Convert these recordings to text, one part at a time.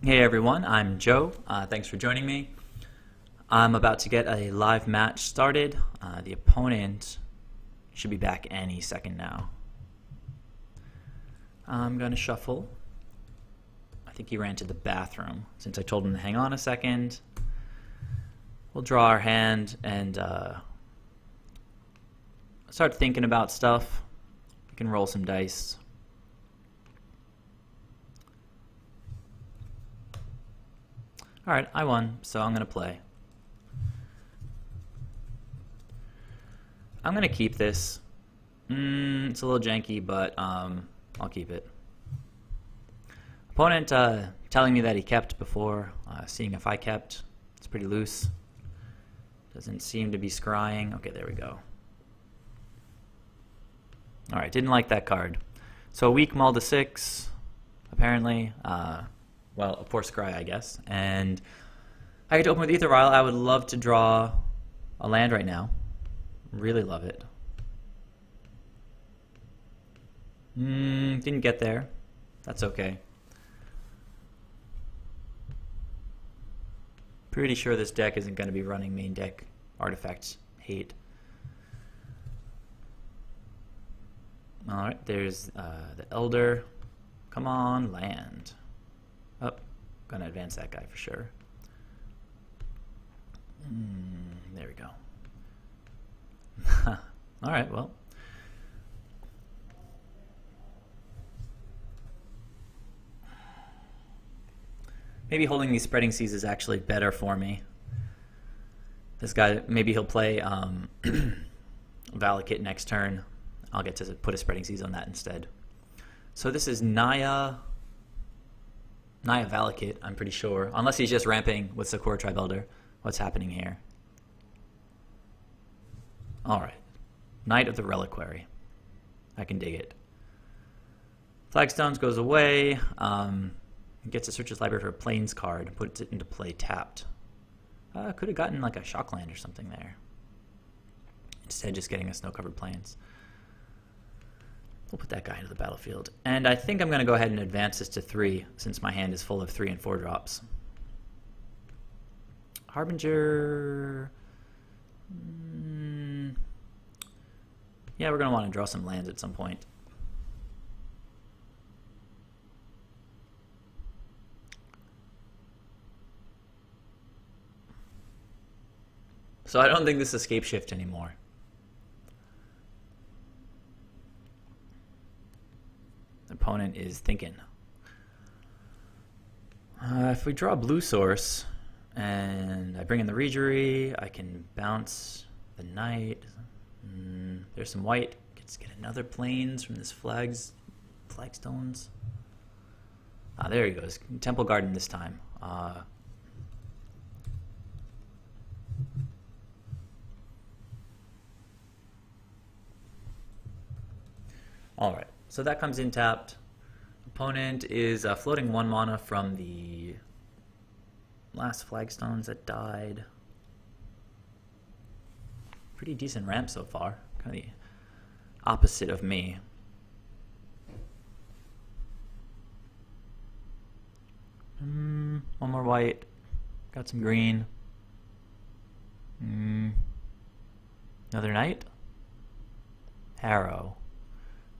Hey everyone, I'm Joe. Thanks for joining me. I'm about to get a live match started. The opponent should be back any second now. I'm going to shuffle. I think he ran to the bathroom since I told him to hang on a second. We'll draw our hand and start thinking about stuff. We can roll some dice. Alright, I won, so I'm going to play. I'm going to keep this. It's a little janky, but I'll keep it. Opponent telling me that he kept before, seeing if I kept. It's pretty loose. Doesn't seem to be scrying. Okay, there we go. Alright, didn't like that card. So weak mull to 6, apparently. Well, a poor scry, I guess. And I get to open with AEther Vial. I would love to draw a land right now. Really love it. Didn't get there. That's okay. Pretty sure this deck isn't going to be running main deck artifacts hate. Alright, there's the Elder. Come on, land. Oh, gonna advance that guy for sure. There we go. Alright, well. Maybe holding these spreading seas is actually better for me. This guy, maybe he'll play Valakut next turn. I'll get to put a spreading seas on that instead. So this is Naya Valakut, I'm pretty sure. Unless he's just ramping with Sakura-tribe Elder. What's happening here? Alright. Knight of the Reliquary. I can dig it. Flagstones goes away. Gets to search his library for a Plains card. Puts it into play tapped. Could have gotten like a Shockland or something there. Instead just getting a snow-covered Plains. We'll put that guy into the battlefield. And I think I'm going to go ahead and advance this to 3, since my hand is full of 3 and 4 drops. Harbinger... Yeah, we're going to want to draw some lands at some point. So I don't think this is Scapeshift anymore. Opponent is thinking. If we draw a blue source and I bring in the Reejerey, I can bounce the knight. There's some white. Let's get another Plains from this flagstones. There he goes. Temple Garden this time. All right. So that comes in tapped. Opponent is floating 1 mana from the last flagstones that died. Pretty decent ramp so far. Kind of the opposite of me. One more white. Got some green. Another knight. Harrow.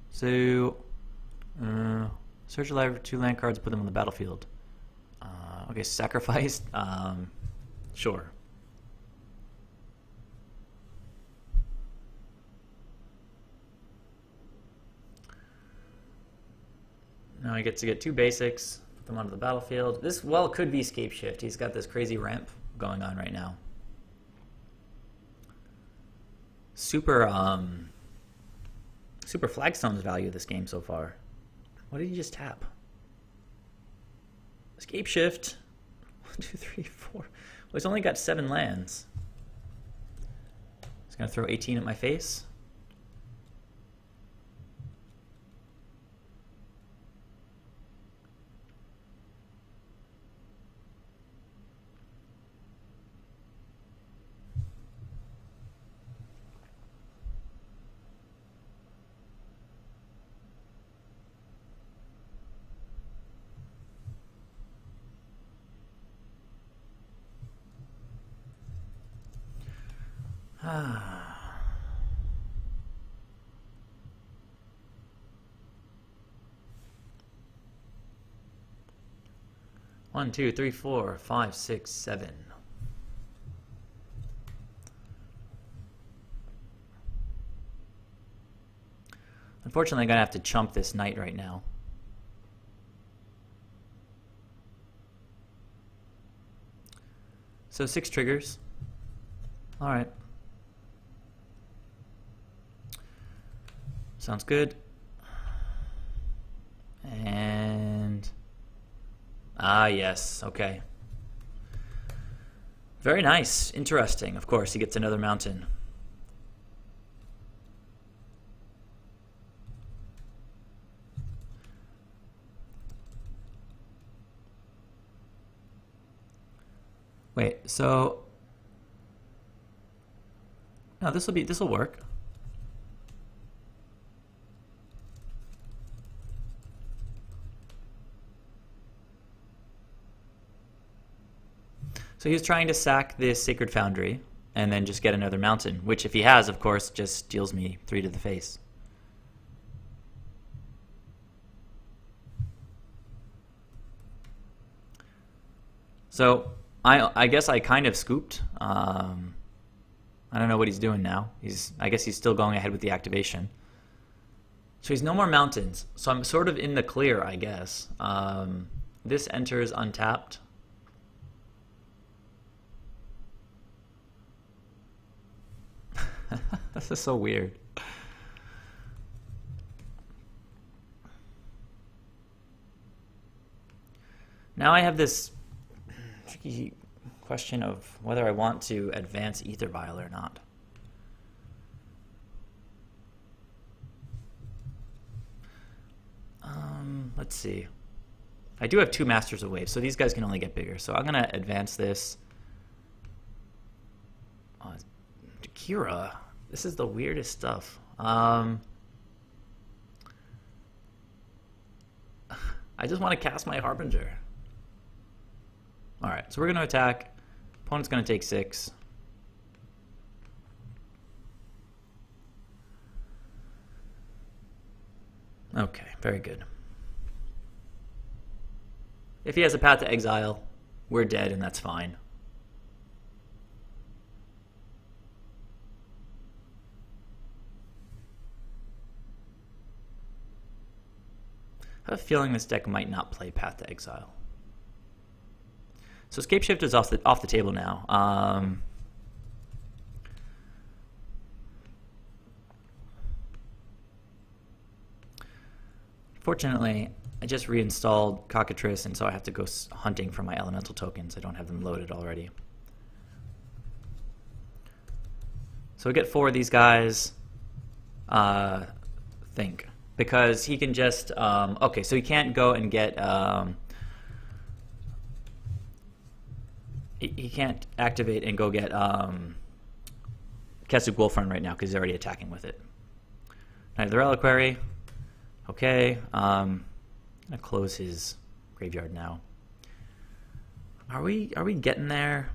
So, search your library for 2 land cards, put them on the battlefield. Okay, sacrificed. Sure. Now I get to get 2 basics, put them onto the battlefield. This, well, could be Scapeshift. He's got this crazy ramp going on right now. Super flagstones value this game so far. What did he just tap? Scapeshift. 1, 2, 3, 4. Well, he's only got 7 lands. He's gonna throw 18 at my face. One, two, three, four, five, six, seven. Unfortunately, I'm gonna have to chump this knight right now. So 6 triggers. All right. Sounds good. And yes, okay. Very nice, interesting. Of course, he gets another mountain. Wait, so no, this will work. So he's trying to sack this Sacred Foundry and then just get another mountain, which if he has, of course, just deals me 3 to the face. So I guess I kind of scooped. I don't know what he's doing now. I guess he's still going ahead with the activation. So he's no more mountains. So I'm sort of in the clear, I guess. This enters untapped. This is so weird. Now I have this tricky question of whether I want to advance AEther Vial or not. Let's see. I do have 2 Masters of Waves, so these guys can only get bigger. So I'm going to advance this. Kira, this is the weirdest stuff. I just want to cast my Harbinger. Alright, so we're going to attack. Opponent's going to take 6. Okay, very good. If he has a Path to Exile, we're dead and that's fine. I have a feeling this deck might not play Path to Exile. So Scapeshift is off the table now. Fortunately, I just reinstalled Cockatrice, and so I have to go hunting for my elemental tokens. I don't have them loaded already. So we get 4 of these guys. Think. Because he can just... okay, so he can't go and get... he can't activate and go get Kessu Gulfrun right now because he's already attacking with it. Knight of the Reliquary. Okay. I'm gonna close his graveyard now. Are we getting there?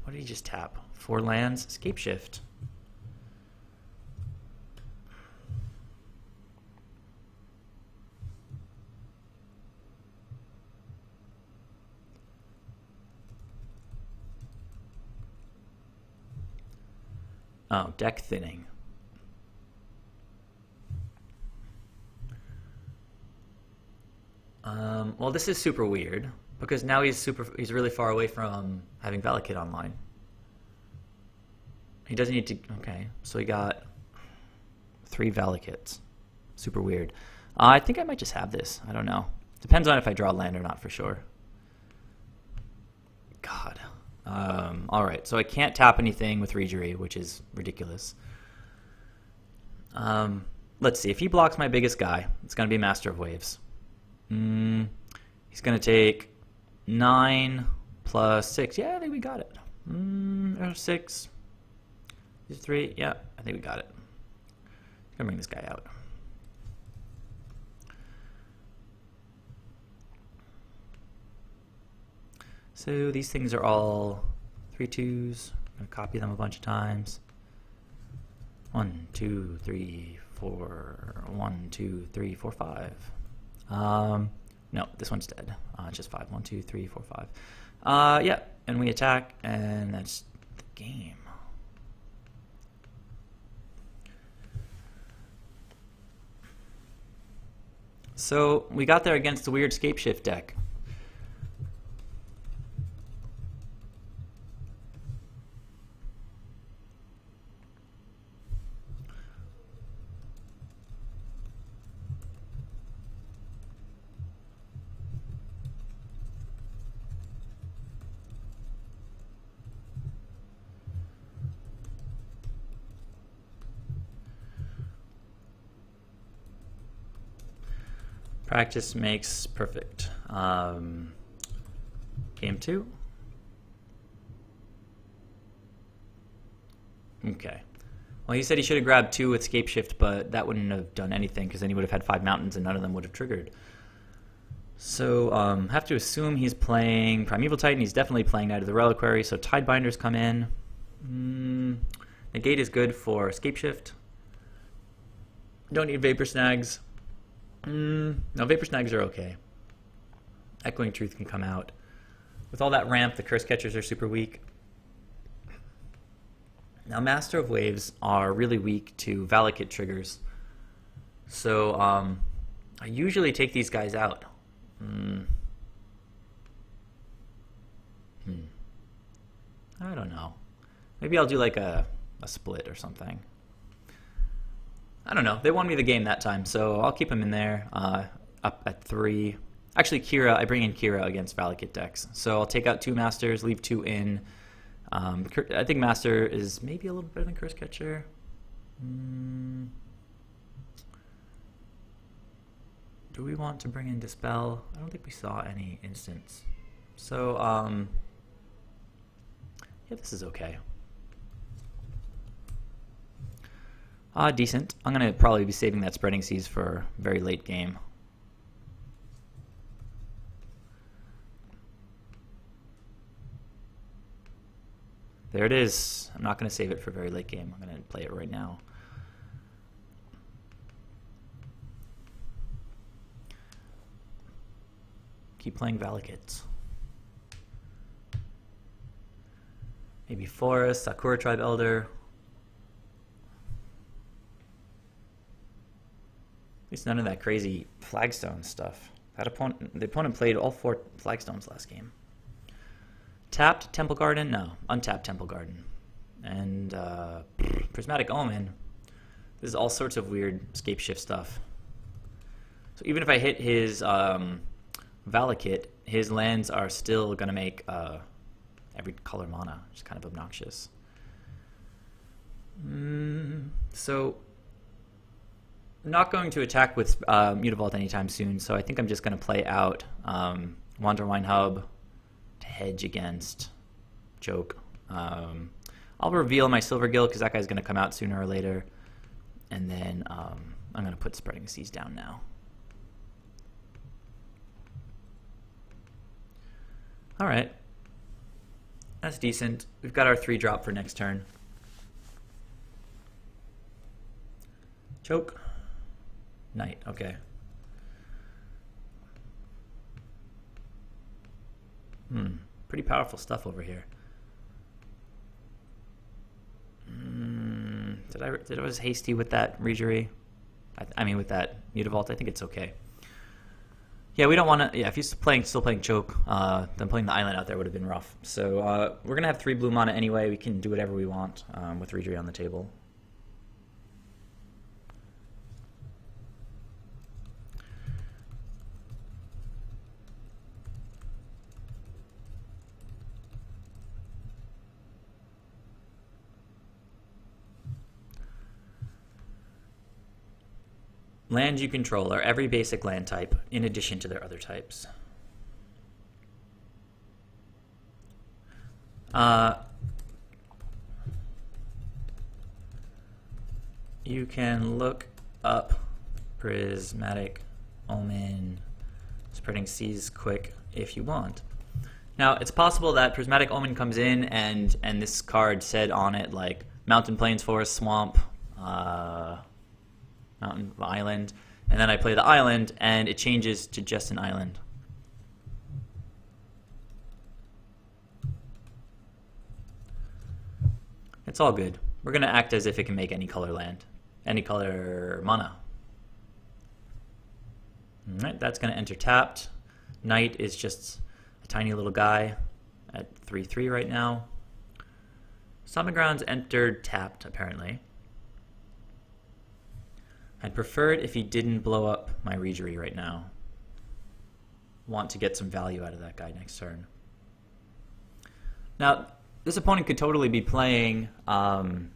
What did he just tap? 4 lands. Scapeshift. Oh, deck thinning. Well, this is super weird because now he's really far away from having Valakut online. He doesn't need to. Okay, so he got 3 Valakuts. Super weird. I think I might just have this. I don't know. Depends on if I draw land or not for sure. God. All right, so I can't tap anything with Reejerey, which is ridiculous. Let's see. If he blocks my biggest guy, it's going to be Master of Waves. He's going to take 9 plus 6. Yeah, I think we got it. 6. These 3. Yeah, I think we got it. I'm going to bring this guy out. So these things are all 3/2s. I'm gonna copy them a bunch of times. 1, 2, 3, 4. 1, 2, 3, 4, 5. No, this one's dead. It's just 5. 1, 2, 3, 4, 5. Yeah, and we attack, and that's the game. So we got there against the weird Scapeshift deck. Practice makes perfect. Game 2. Okay. Well, he said he should have grabbed 2 with Scapeshift, but that wouldn't have done anything because then he would have had 5 mountains and none of them would have triggered. So have to assume he's playing Primeval Titan. He's definitely playing Knight of the Reliquary, so Tidebinders come in. Negate is good for Scapeshift. Don't need Vapor Snags. No, Vapor Snags are okay. Echoing Truth can come out. With all that ramp, the Cursecatchers are super weak. Now, Master of Waves are really weak to Valakut triggers. So, I usually take these guys out. I don't know. Maybe I'll do like a split or something. I don't know. They won me the game that time, so I'll keep him in there up at 3. Actually, Kira, I bring in Kira against Valakut decks. So I'll take out 2 Masters, leave 2 in. I think Master is maybe a little better than Cursecatcher. Do we want to bring in Dispel? I don't think we saw any instance. So, yeah, this is okay. Decent. I'm going to probably be saving that Spreading Seas for very late game. There it is. I'm not going to save it for very late game. I'm going to play it right now. Keep playing Valakut. Maybe Forest, Sakura-tribe Elder. At least none of that crazy flagstone stuff. The opponent played all 4 flagstones last game. Tapped Temple Garden? No. Untapped Temple Garden. And Prismatic Omen. This is all sorts of weird Scapeshift stuff. So even if I hit his Valakut, his lands are still going to make every color mana, which is kind of obnoxious. So I'm not going to attack with Mutavault anytime soon, so I think I'm just going to play out Wanderwine Hub to hedge against Joke. I'll reveal my Silvergill because that guy's going to come out sooner or later. And then I'm going to put Spreading Seas down now. All right. That's decent. We've got our 3-drop for next turn. Choke. Knight, okay. Pretty powerful stuff over here. Did I was hasty with that Reejerey? I mean with that Mutavault. I think it's okay. Yeah, we don't want to. Yeah, if he's still playing Choke, then playing the island out there would have been rough. So we're gonna have 3 blue mana anyway. We can do whatever we want with Reejerey on the table. Lands you control are every basic land type in addition to their other types. You can look up Prismatic Omen Spreading Seas quick if you want. Now, it's possible that Prismatic Omen comes in and this card said on it, like, Mountain, Plains, Forest, Swamp, Mountain, Island, and then I play the island, and it changes to just an island. It's all good. We're going to act as if it can make any color land. Any color mana. Alright, that's going to enter tapped. Knight is just a tiny little guy at 3/3 right now. Stomping Grounds entered tapped, apparently. I'd prefer it if he didn't blow up my Reejerey right now. Want to get some value out of that guy next turn. Now, this opponent could totally be playing Anger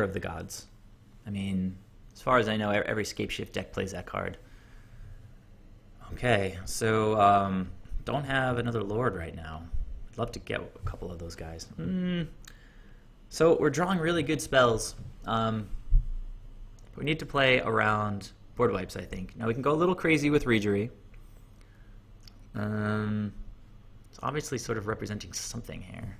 of the Gods. I mean, as far as I know, every Scapeshift deck plays that card. Okay, so don't have another Lord right now. I'd love to get a couple of those guys. So we're drawing really good spells. We need to play around board wipes, I think. Now we can go a little crazy with Reejerey. It's obviously sort of representing something here.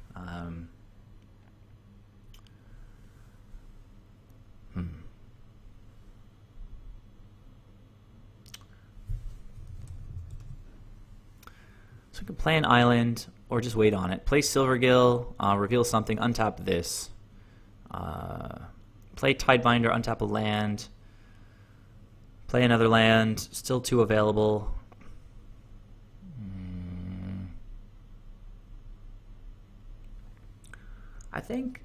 So we can play an island or just wait on it. Play Silvergill, reveal something, untap this. Play Tidebinder, untap a land. Play another land, still 2 available. I think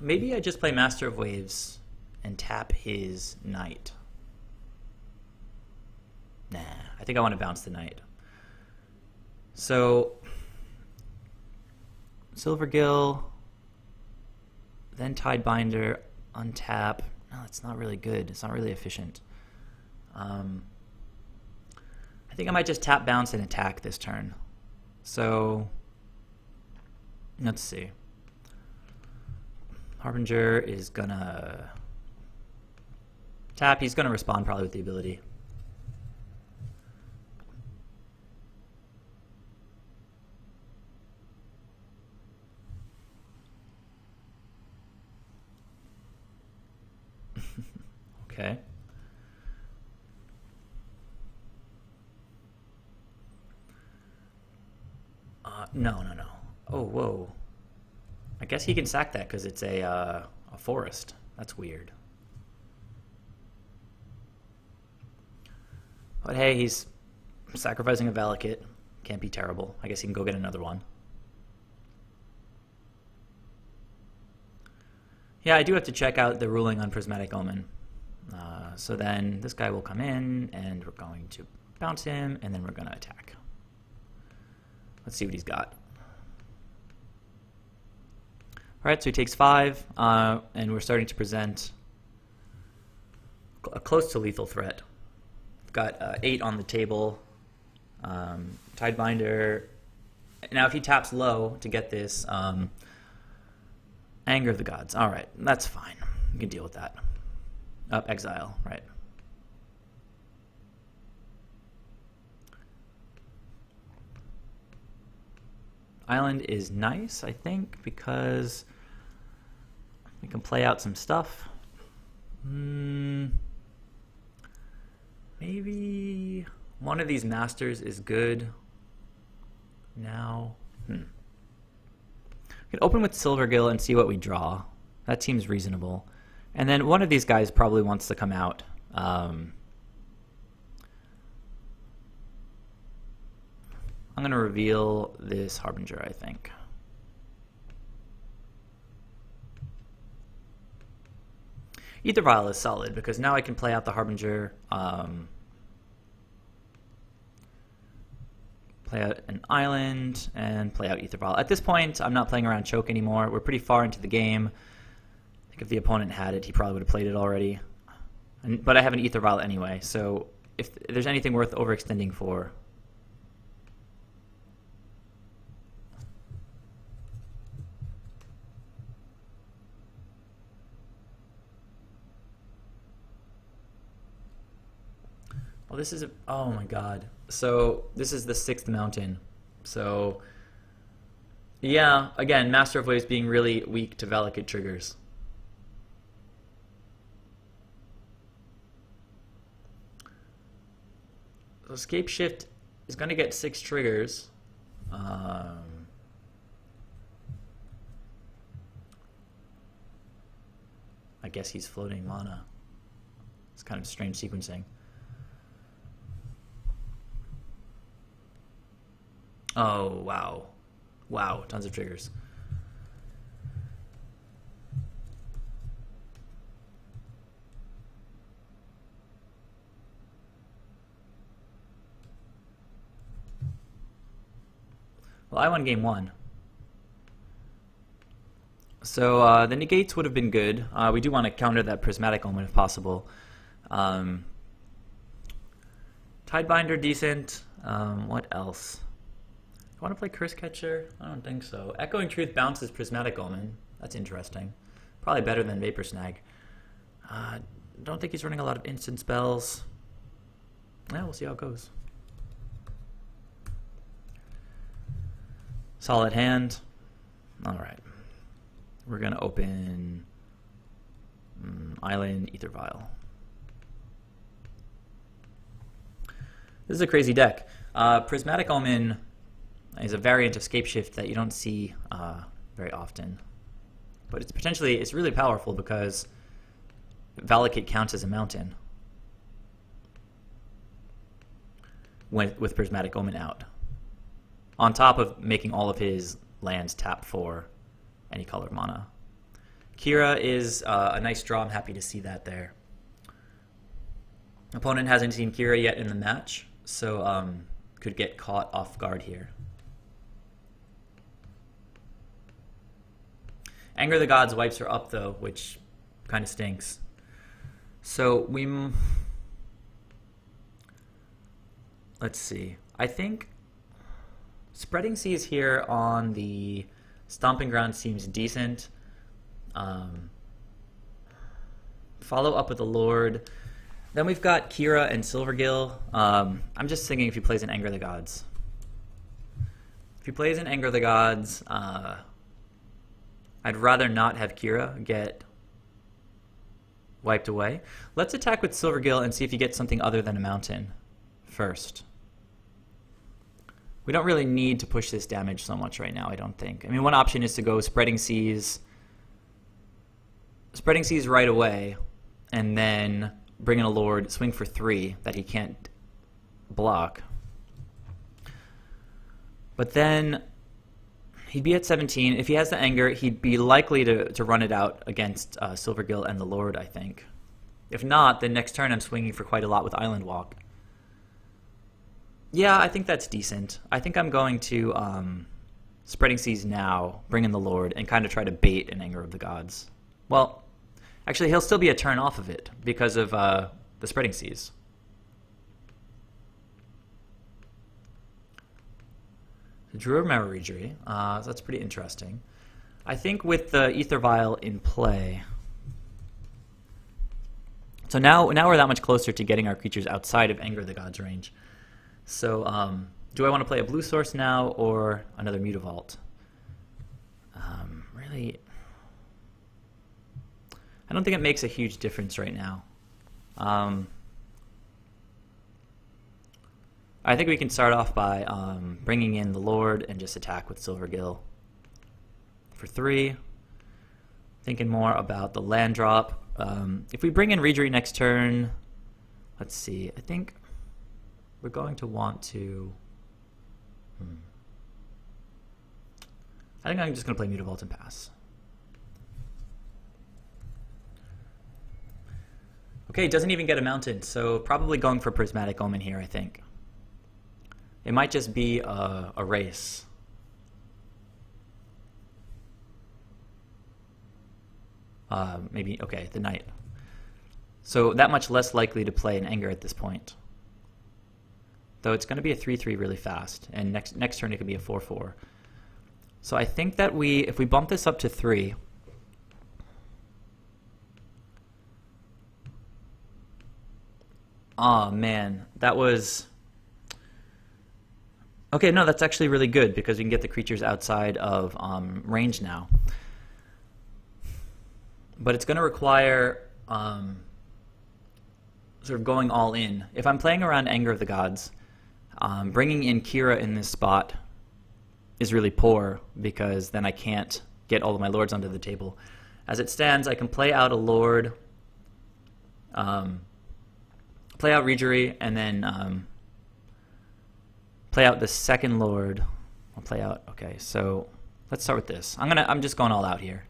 maybe I just play Master of Waves and tap his Knight. Nah, I think I want to bounce the Knight. So, Silvergill, then Tidebinder, untap. No, it's not really good. It's not really efficient. I think I might just tap, bounce, and attack this turn. So, let's see. Harbinger is gonna tap. He's gonna respond probably with the ability. Okay. No. Oh, whoa. I guess he can sack that because it's a forest. That's weird. But hey, he's sacrificing a Valakut. Can't be terrible. I guess he can go get another one. Yeah, I do have to check out the ruling on Prismatic Omen. So then this guy will come in, and we're going to bounce him, and then we're going to attack. Let's see what he's got. All right, so he takes 5, and we're starting to present a close to lethal threat. We've got 8 on the table. Tidebinder. Now, if he taps low to get this, Anger of the Gods. All right, that's fine. We can deal with that. Exile, right. Island is nice, I think, because we can play out some stuff. Maybe one of these masters is good now. We can open with Silvergill and see what we draw. That seems reasonable. And then one of these guys probably wants to come out. I'm going to reveal this Harbinger, I think. AEther Vial is solid because now I can play out the Harbinger, play out an island, and play out AEther Vial. At this point, I'm not playing around Choke anymore. We're pretty far into the game. I think if the opponent had it, he probably would have played it already. But I have an AEther Vial anyway, so if there's anything worth overextending for... Oh, this is oh my god. So this is the 6th mountain. So yeah, again, Master of Waves being really weak to Valakut triggers. So Scapeshift is going to get 6 triggers. I guess he's floating mana. It's kind of strange sequencing. Oh, wow. Wow, tons of triggers. Well, I won game 1. So the negates would have been good. We do want to counter that Prismatic Omen if possible. Tidebinder, decent. What else? I want to play Cursecatcher? I don't think so. Echoing Truth bounces Prismatic Omen. That's interesting. Probably better than Vapor Snag. Don't think he's running a lot of instant spells. Yeah, we'll see how it goes. Solid hand. All right. We're going to open Island AEther Vial. This is a crazy deck. Prismatic Omen is a variant of Scapeshift that you don't see very often. But it's really powerful because Valakut counts as a mountain with Prismatic Omen out. On top of making all of his lands tap for any color mana. Kira is a nice draw. I'm happy to see that there. Opponent hasn't seen Kira yet in the match, so could get caught off guard here. Anger of the Gods wipes her up though, which kind of stinks. So let's see. I think Spreading Seas here on the Stomping Ground seems decent. Follow up with the Lord. Then we've got Kira and Silvergill. I'm just thinking if he plays an Anger of the Gods. If he plays an Anger of the Gods, I'd rather not have Kira get wiped away. Let's attack with Silvergill and see if he gets something other than a mountain first. We don't really need to push this damage so much right now, I don't think. I mean, one option is to go Spreading Seas right away, and then bring in a Lord, swing for 3 that he can't block. But then he'd be at 17. If he has the Anger, he'd be likely to run it out against Silvergill and the Lord, I think. If not, then next turn I'm swinging for quite a lot with Island Walk. Yeah, I think that's decent. I think I'm going to Spreading Seas now, bring in the Lord, and kind of try to bait an Anger of the Gods. Well, actually, he'll still be a turn off of it because of the Spreading Seas. Drew a Merrow Reejerey, so that's pretty interesting. I think with the AEther Vial in play, so now we're that much closer to getting our creatures outside of Anger of the Gods range. So do I want to play a blue source now or another Mutavault? Really, I don't think it makes a huge difference right now. I think we can start off by bringing in the Lord and just attack with Silvergill for 3. Thinking more about the land drop. If we bring in Reejerey next turn, let's see, I think we're going to want to... I think I'm just going to play Mutavault and pass. Okay, doesn't even get a mountain, so probably going for Prismatic Omen here, I think. It might just be a race. Maybe, okay, the Knight. So that much less likely to play an Anger at this point. Though it's going to be a 3-3 really fast, and next turn it could be a 4-4. So I think that if we bump this up to 3, Oh man, that was... Okay, no, that's actually really good because we can get the creatures outside of range now. But it's going to require sort of going all in. If I'm playing around Anger of the Gods, bringing in Kira in this spot is really poor because then I can't get all of my lords onto the table. As it stands, I can play out a lord, play out Reejerey, and then play out the second lord. I'll play out. Okay, so let's start with this. I'm just going all out here.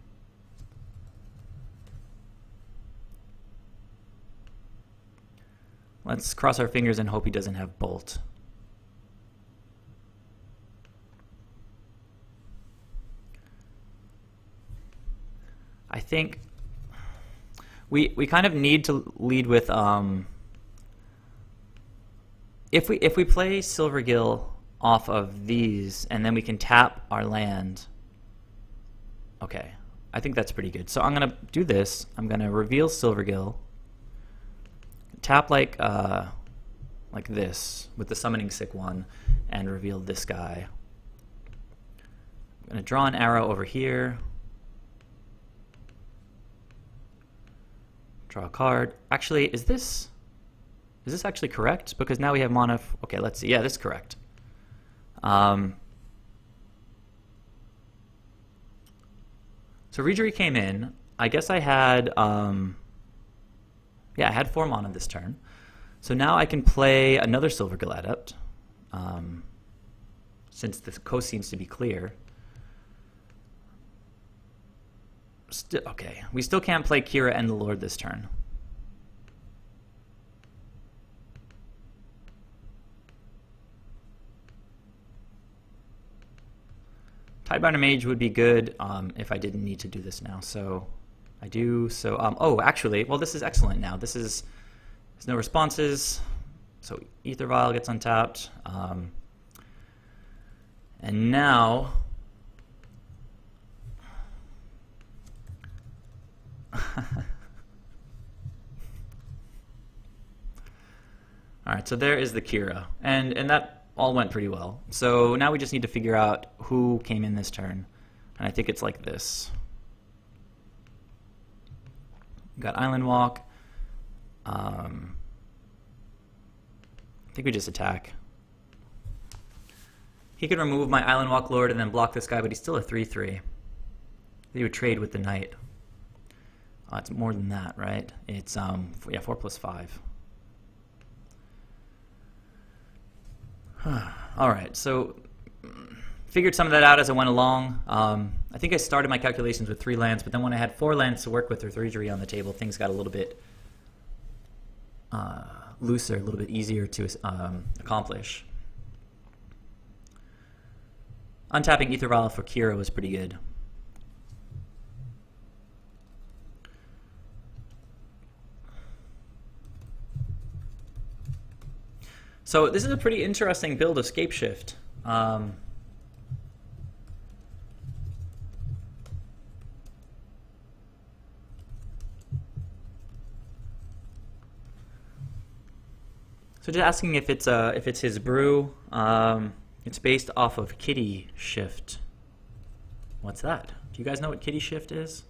Let's cross our fingers and hope he doesn't have Bolt. I think we kind of need to lead with if we play Silvergill off of these and then we can tap our land. Okay, I think that's pretty good. So I'm gonna do this. I'm gonna reveal Silvergill. Tap like this with the Summoning Sick one and reveal this guy. I'm going to draw an arrow over here. Draw a card. Actually, is this actually correct? Because now we have mana. Okay, let's see. Yeah, this is correct. So Reejerey came in. I guess I had... yeah, I had 4 mana this turn. So now I can play another Silvergill Adept, since the coast seems to be clear. Okay, we still can't play Kira and the Lord this turn. Tidebinder Mage would be good if I didn't need to do this now. So I do. So oh, actually, well, this is excellent now. There's no responses, so AEther Vial gets untapped, and now all right. So there is the Kira, and that all went pretty well. So now we just need to figure out who came in this turn, and I think it's like this. Got Island Walk. I think we just attack. He could remove my Island Walk Lord and then block this guy, but he's still a 3/3. He would trade with the Knight. It's more than that, right? It's yeah, 4+5. All right, so figured some of that out as I went along. I think I started my calculations with 3 lands, but then when I had 4 lands to work with with Reejerey on the table, things got a little bit looser, a little bit easier to accomplish. Untapping AEther Vial for Kira was pretty good. So this is a pretty interesting build of Scapeshift. So just asking if it's his brew. It's based off of Kitty Shift. What's that? Do you guys know what Kitty Shift is?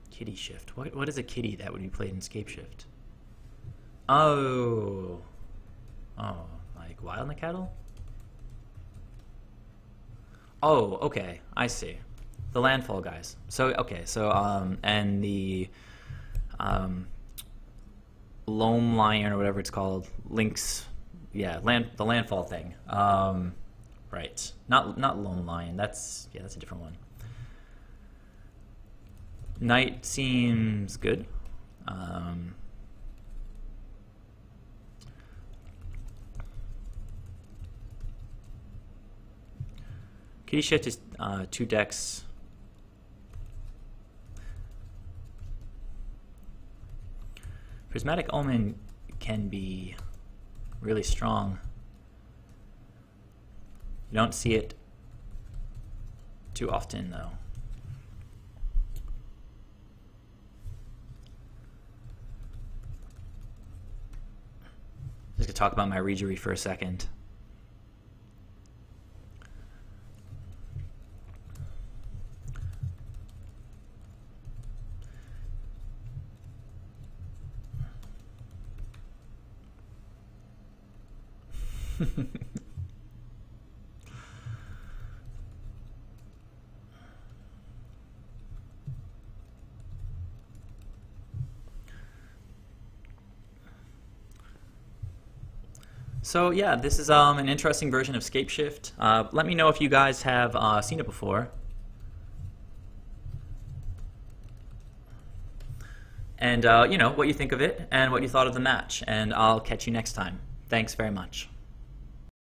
Kitty Shift. What is a kitty that would be played in Scapeshift? Oh, like Wild in the Cattle? Oh, okay, I see. The landfall guys. So okay, so and the Loam Lion or whatever it's called, Lynx, yeah, the landfall thing. Right, not Loam Lion. That's a different one. Knight seems good. Kitty Shift is 2 decks. Prismatic Omen can be really strong. You don't see it too often, though. talk about my Reejerey for a second. So yeah, this is an interesting version of Scapeshift. Let me know if you guys have seen it before. And you know, what you think of it and what you thought of the match. And I'll catch you next time. Thanks very much.